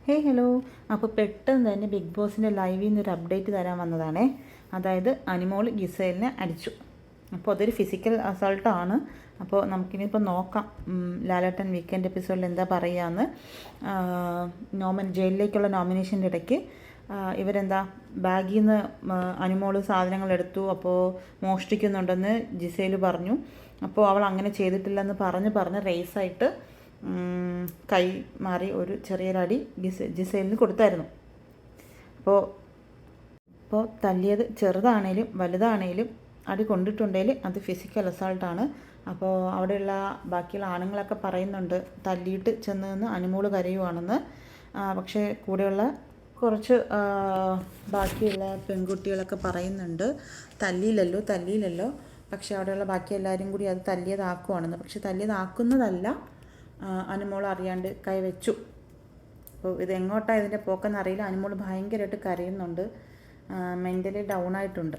Hello. അപ്പോൾ പെട്ടെന്ന് തന്നെ ബിഗ് ബോസിൻ്റെ ലൈവിൽ നിന്നൊരു അപ്ഡേറ്റ് തരാൻ വന്നതാണേ. അതായത് അനിമോൾ ഗിസേലിനെ അടിച്ചു. അപ്പോൾ അതൊരു ഫിസിക്കൽ അസൾട്ടാണ്. അപ്പോൾ നമുക്കിനിയിപ്പോൾ നോക്കാം ലാലേട്ടൻ വീക്കെൻഡ് എപ്പിസോഡിൽ എന്താ പറയുകയെന്ന്. ജയിലിലേക്കുള്ള നോമിനേഷൻ്റെ ഇടയ്ക്ക് ഇവരെന്താ ബാഗിൽ നിന്ന് അനിമോൾ സാധനങ്ങൾ എടുത്തു, അപ്പോൾ മോഷ്ടിക്കുന്നുണ്ടെന്ന് ജിസേൽ പറഞ്ഞു. അപ്പോൾ അവൾ അങ്ങനെ ചെയ്തിട്ടില്ലെന്ന് പറഞ്ഞ് റേസായിട്ട് കൈ മാറി ഒരു ചെറിയൊരടി ജിസേലിന് കൊടുത്തായിരുന്നു. അപ്പോൾ തല്ലിയത് ചെറുതാണേലും വലുതാണേലും അടി കൊണ്ടിട്ടുണ്ടെങ്കിൽ അത് ഫിസിക്കൽ അസൾട്ടാണ്. അപ്പോൾ അവിടെയുള്ള ബാക്കിയുള്ള ആണുങ്ങളൊക്കെ പറയുന്നുണ്ട് തല്ലിയിട്ട് ചെന്ന് നിന്ന് അനിമോൾ കരയുവാണെന്ന്. പക്ഷേ കൂടെയുള്ള കുറച്ച് ബാക്കിയുള്ള പെൺകുട്ടികളൊക്കെ പറയുന്നുണ്ട് തല്ലിയില്ലല്ലോ, പക്ഷേ അവിടെയുള്ള ബാക്കി എല്ലാവരും കൂടി അത് തല്ലിയതാക്കുവാണെന്ന്. പക്ഷെ തല്ലിയതാക്കുന്നതല്ല, അനിമോൾ അറിയാണ്ട് കൈവച്ചു. അപ്പോൾ ഇത് എങ്ങോട്ടാണ് ഇതിൻ്റെ പോക്കെന്ന് അറിയില്ല. അനിമോൾ ഭയങ്കരമായിട്ട് കരയുന്നുണ്ട്, മെൻ്റലി ഡൗൺ ആയിട്ടുണ്ട്.